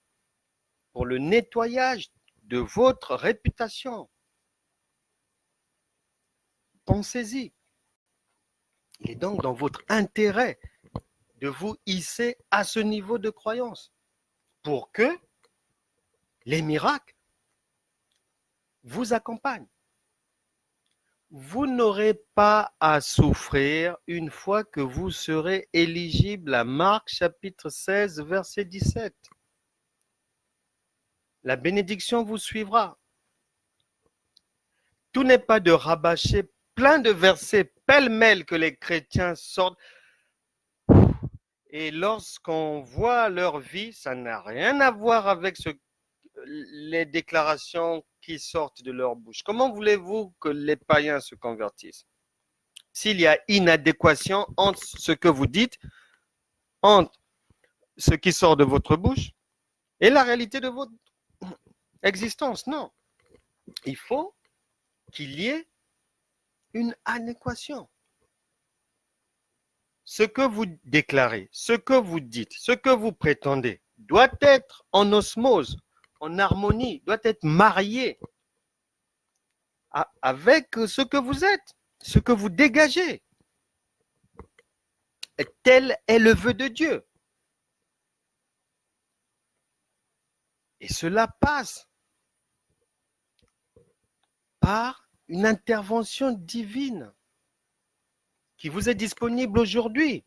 pour le nettoyage de votre réputation. Pensez-y. Il est donc dans votre intérêt de vous hisser à ce niveau de croyance pour que les miracles vous accompagnent. Vous n'aurez pas à souffrir une fois que vous serez éligible à Marc chapitre 16, verset 17. La bénédiction vous suivra. Tout n'est pas de rabâcher plein de versets pêle-mêle que les chrétiens sortent. Et lorsqu'on voit leur vie, ça n'a rien à voir avec les déclarations qui sortent de leur bouche. Comment voulez-vous que les païens se convertissent? S'il y a inadéquation entre ce que vous dites, entre ce qui sort de votre bouche et la réalité de votre existence, non. Il faut qu'il y ait une adéquation. Ce que vous déclarez, ce que vous dites, ce que vous prétendez doit être en osmose, en harmonie, doit être marié avec ce que vous êtes, ce que vous dégagez. Et tel est le vœu de Dieu. Et cela passe par une intervention divine qui vous est disponible aujourd'hui.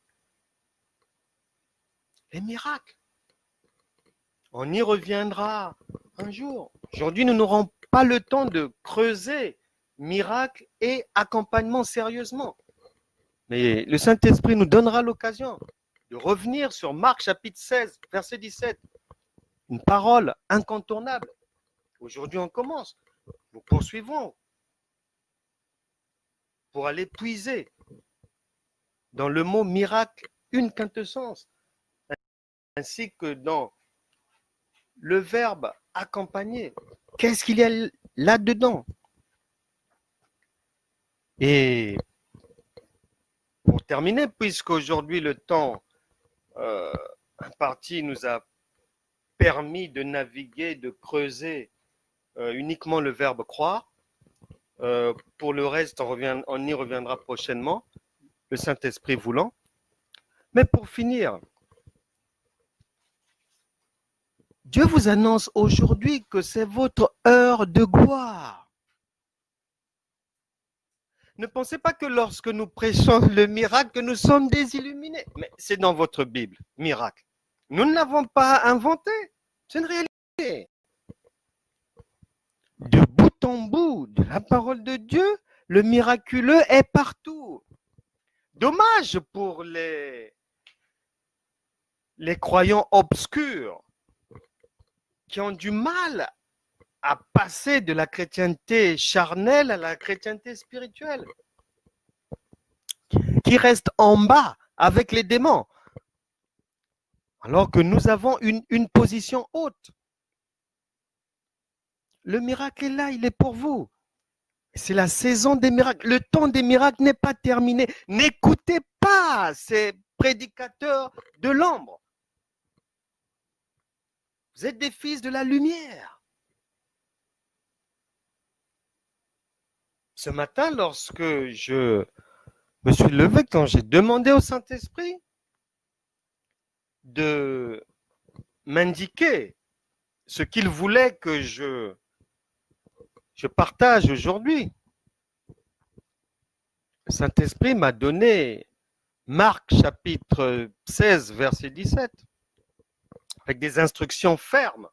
Les miracles. On y reviendra un jour. Aujourd'hui, nous n'aurons pas le temps de creuser miracles et accompagnement sérieusement. Mais le Saint-Esprit nous donnera l'occasion de revenir sur Marc chapitre 16, verset 17. Une parole incontournable. Aujourd'hui, on commence. Nous poursuivons pour aller puiser dans le mot miracle une quintessence, ainsi que dans le verbe accompagner. Qu'est-ce qu'il y a là-dedans? Et pour terminer, puisqu'aujourd'hui le temps imparti nous a permis de naviguer, de creuser uniquement le verbe croire. Pour le reste, on y reviendra prochainement, le Saint-Esprit voulant. Mais pour finir, Dieu vous annonce aujourd'hui que c'est votre heure de gloire. Ne pensez pas que lorsque nous prêchons le miracle, que nous sommes désilluminés. Mais c'est dans votre Bible, miracle. Nous ne l'avons pas inventé. C'est une réalité. De bout en bout de la parole de Dieu, le miraculeux est partout. Dommage pour les croyants obscurs qui ont du mal à passer de la chrétienté charnelle à la chrétienté spirituelle, qui restent en bas avec les démons, alors que nous avons une position haute. Le miracle est là, il est pour vous. C'est la saison des miracles. Le temps des miracles n'est pas terminé. N'écoutez pas ces prédicateurs de l'ombre. Vous êtes des fils de la lumière. Ce matin, lorsque je me suis levé, quand j'ai demandé au Saint-Esprit de m'indiquer ce qu'il voulait que je partage aujourd'hui, le Saint-Esprit m'a donné Marc chapitre 16, verset 17, avec des instructions fermes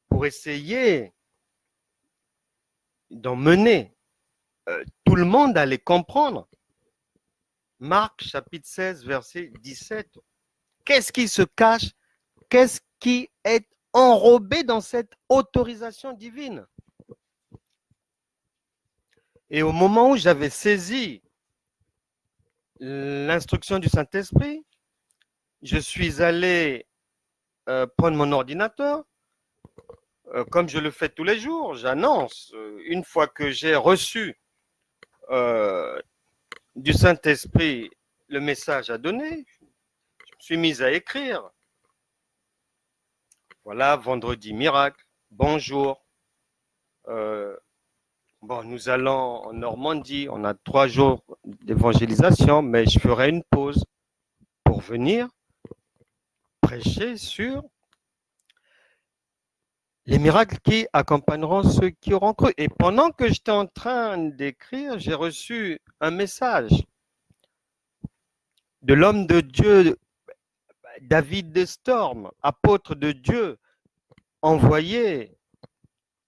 pour essayer d'emmener tout le monde à les comprendre. Marc chapitre 16, verset 17. Qu'est-ce qui se cache? Qu'est-ce qui est enrobé dans cette autorisation divine? Et au moment où j'avais saisi l'instruction du Saint-Esprit, je suis allé prendre mon ordinateur, comme je le fais tous les jours, j'annonce, une fois que j'ai reçu du Saint-Esprit le message à donner, je me suis mis à écrire. Voilà, vendredi miracle, bonjour. Nous allons en Normandie, on a 3 jours d'évangélisation, mais je ferai une pause pour venir prêcher sur les miracles qui accompagneront ceux qui auront cru. Et pendant que j'étais en train d'écrire, j'ai reçu un message de l'homme de Dieu, David de Storm, apôtre de Dieu, envoyé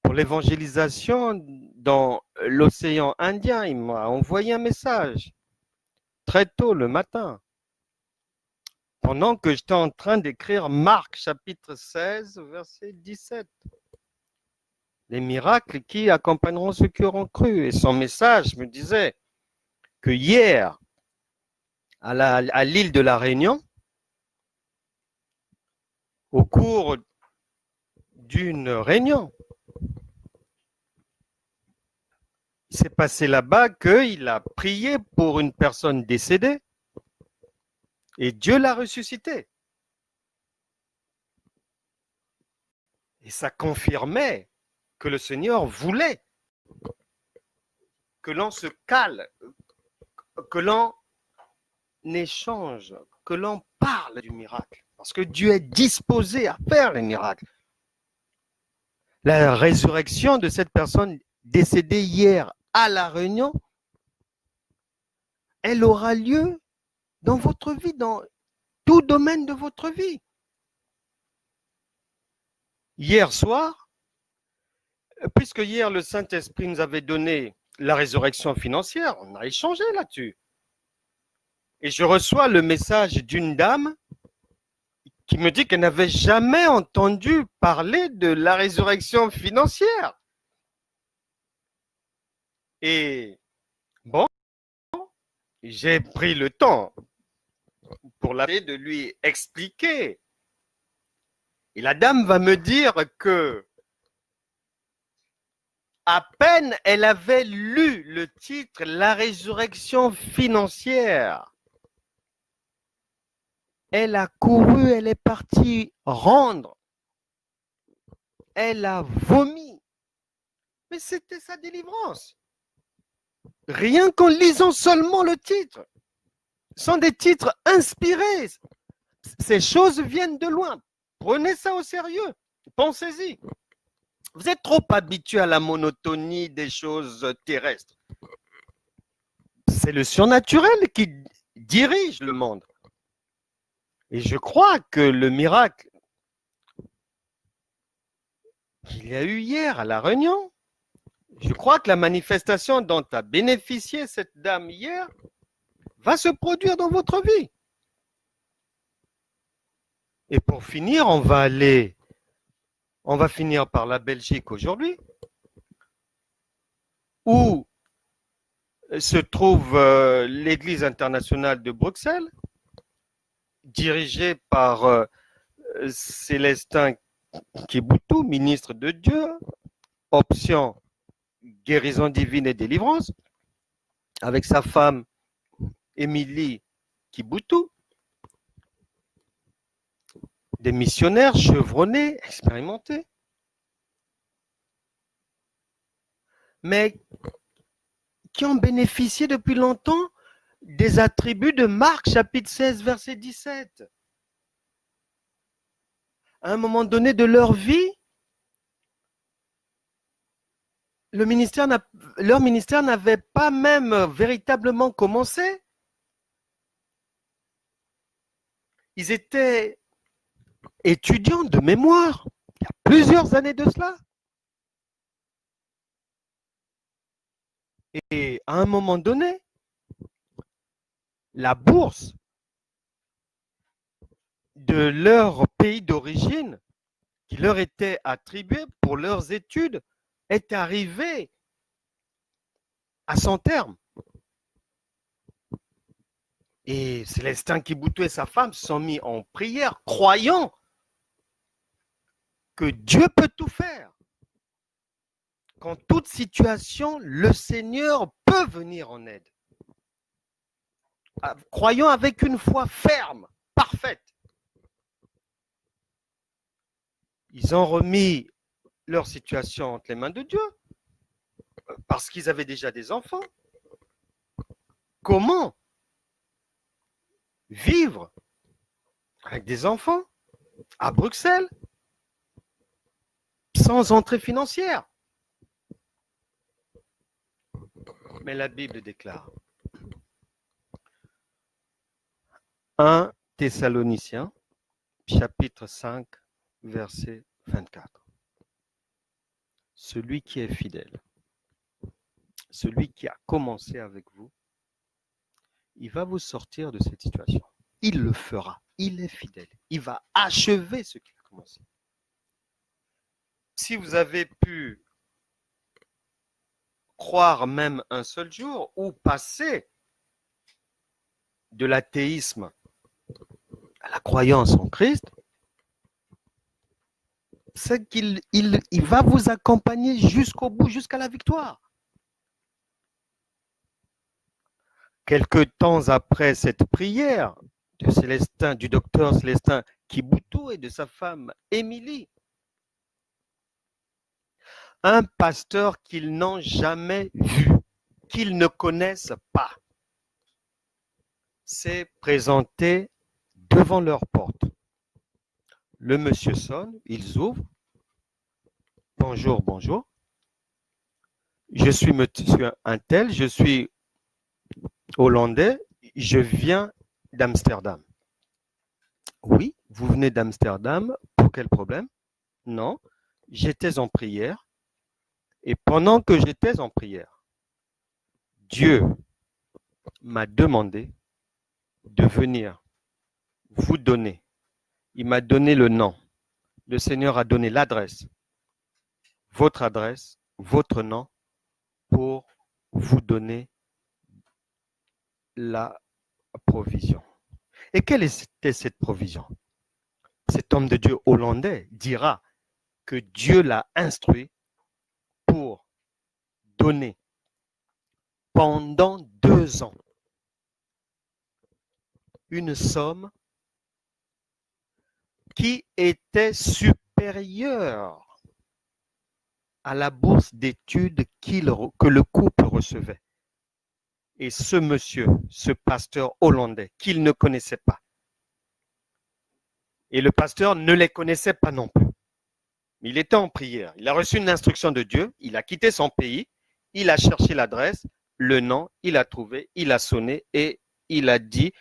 pour l'évangélisation dans l'océan Indien. Il m'a envoyé un message très tôt le matin, pendant que j'étais en train d'écrire Marc chapitre 16, verset 17. Les miracles qui accompagneront ceux qui auront cru. Et son message me disait que hier, à l'île de la Réunion, au cours d'une réunion, il s'est passé là-bas qu'il a prié pour une personne décédée et Dieu l'a ressuscité. Et ça confirmait que le Seigneur voulait que l'on se cale, que l'on échange, que l'on parle du miracle. Parce que Dieu est disposé à faire les miracles. La résurrection de cette personne décédée hier à La Réunion, elle aura lieu dans votre vie, dans tout domaine de votre vie. Hier soir, puisque hier le Saint-Esprit nous avait donné la résurrection financière, on a échangé là-dessus. Et je reçois le message d'une dame qui me dit qu'elle n'avait jamais entendu parler de la résurrection financière. Et bon, j'ai pris le temps pour de lui expliquer. Et la dame va me dire que À peine elle avait lu le titre « La résurrection financière », elle a couru, elle est partie rendre, elle a vomi. Mais c'était sa délivrance. Rien qu'en lisant seulement le titre. Ce sont des titres inspirés. Ces choses viennent de loin. Prenez ça au sérieux. Pensez-y. Vous êtes trop habitué à la monotonie des choses terrestres. C'est le surnaturel qui dirige le monde. Et je crois que le miracle qu'il y a eu hier à La Réunion, je crois que la manifestation dont a bénéficié cette dame hier va se produire dans votre vie. Et pour finir, on va finir par la Belgique aujourd'hui, où se trouve l'Église internationale de Bruxelles, dirigée par Célestin Kiboutou, ministre de Dieu, option guérison divine et délivrance, avec sa femme Émilie Kiboutou, des missionnaires chevronnés, expérimentés, mais qui ont bénéficié depuis longtemps des attributs de Marc, chapitre 16, verset 17. À un moment donné de leur vie, leur ministère n'avait pas même véritablement commencé. Ils étaient étudiants de mémoire, il y a plusieurs années de cela. Et à un moment donné, la bourse de leur pays d'origine qui leur était attribuée pour leurs études est arrivée à son terme. Et Célestin Kiboutou et sa femme se sont mis en prière, croyant que Dieu peut tout faire. Qu'en toute situation, le Seigneur peut venir en aide. Croyant avec une foi ferme, parfaite. Ils ont remis leur situation entre les mains de Dieu parce qu'ils avaient déjà des enfants. Comment vivre avec des enfants à Bruxelles sans entrée financière? Mais la Bible déclare 1 Thessaloniciens, chapitre 5, verset 24. Celui qui est fidèle, celui qui a commencé avec vous, il va vous sortir de cette situation. Il le fera. Il est fidèle. Il va achever ce qu'il a commencé. Si vous avez pu croire même un seul jour ou passer de l'athéisme à la croyance en Christ, c'est qu'il va vous accompagner jusqu'au bout, jusqu'à la victoire. Quelque temps après cette prière du docteur Célestin Kiboutou et de sa femme Émilie, un pasteur qu'ils n'ont jamais vu, qu'ils ne connaissent pas, s'est présenté devant leur porte. Le monsieur sonne, ils ouvrent. Bonjour, bonjour. Je suis monsieur un tel, je suis hollandais, je viens d'Amsterdam. Oui, vous venez d'Amsterdam, pour quel problème? Non, j'étais en prière et pendant que j'étais en prière, Dieu m'a demandé de venir vous donner. Il m'a donné le nom. Le Seigneur a donné l'adresse, votre nom, pour vous donner la provision. Et quelle était cette provision? Cet homme de Dieu hollandais dira que Dieu l'a instruit pour donné pendant 2 ans une somme qui était supérieure à la bourse d'études que le couple recevait. Et ce monsieur, ce pasteur hollandais, qu'il ne connaissait pas, et le pasteur ne les connaissait pas non plus. Il était en prière. Il a reçu une instruction de Dieu. Il a quitté son pays. Il a cherché l'adresse, le nom. Il a trouvé. Il a sonné et il a dit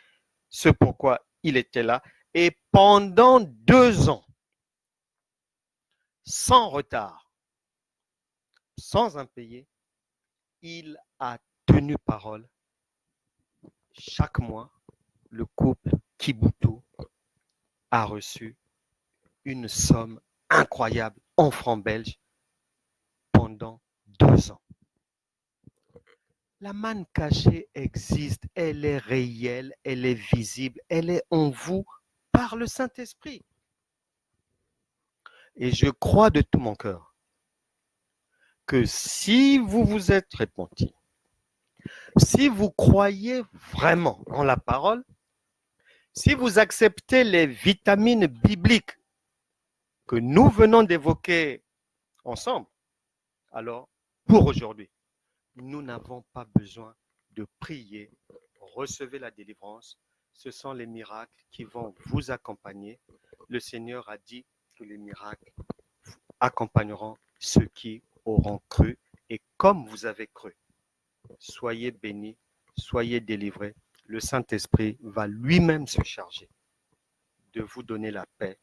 ce pourquoi il était là. Et pendant 2 ans, sans retard, sans impayé, il a tenu parole. Chaque mois, le couple Kibutu a reçu une somme incroyable en francs belges pendant 2 ans. La manne cachée existe, elle est réelle, elle est visible, elle est en vous par le Saint-Esprit. Et je crois de tout mon cœur que si vous vous êtes repenti, si vous croyez vraiment en la parole, si vous acceptez les vitamines bibliques que nous venons d'évoquer ensemble, alors pour aujourd'hui, nous n'avons pas besoin de prier. Recevez la délivrance. Ce sont les miracles qui vont vous accompagner. Le Seigneur a dit que les miracles accompagneront ceux qui auront cru. Et comme vous avez cru, soyez bénis, soyez délivrés. Le Saint-Esprit va lui-même se charger de vous donner la paix,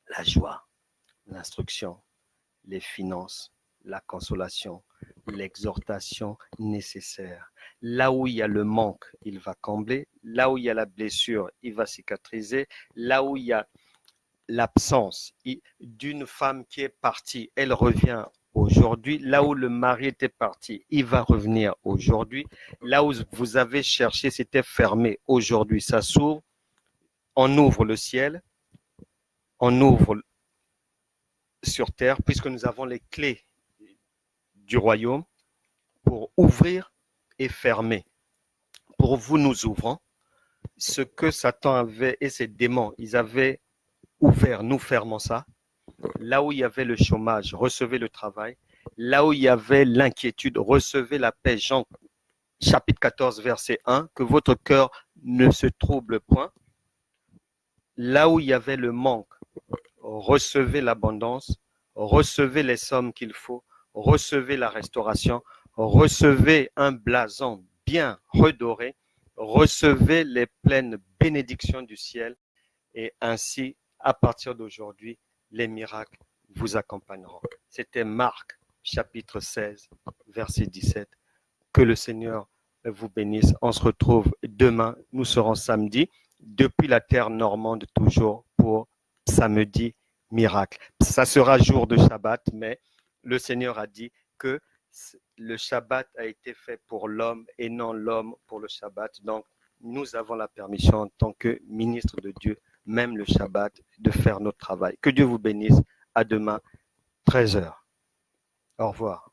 la joie, l'instruction, les finances, la consolation, l'exhortation nécessaire. Là où il y a le manque, il va combler. Là où il y a la blessure, il va cicatriser. Là où il y a l'absence d'une femme qui est partie, elle revient aujourd'hui. Là où le mari était parti, il va revenir aujourd'hui. Là où vous avez cherché, c'était fermé. Aujourd'hui, ça s'ouvre. On ouvre le ciel. On ouvre sur terre, puisque nous avons les clés du royaume pour ouvrir et fermer. Pour vous, nous ouvrons. Ce que Satan avait et ses démons, ils avaient ouvert, nous fermons ça. Là où il y avait le chômage, recevez le travail. Là où il y avait l'inquiétude, recevez la paix. Jean chapitre 14, verset 1, que votre cœur ne se trouble point. Là où il y avait le manque, recevez l'abondance, recevez les sommes qu'il faut, recevez la restauration, recevez un blason bien redoré, recevez les pleines bénédictions du ciel et ainsi, à partir d'aujourd'hui, les miracles vous accompagneront. C'était Marc, chapitre 16, verset 17. Que le Seigneur vous bénisse. On se retrouve demain. Nous serons samedi, depuis la terre normande toujours pour samedi miracle. Ça sera jour de Shabbat, mais le Seigneur a dit que le Shabbat a été fait pour l'homme et non l'homme pour le Shabbat. Donc, nous avons la permission en tant que ministre de Dieu, même le Shabbat, de faire notre travail. Que Dieu vous bénisse. À demain, 13h. Au revoir.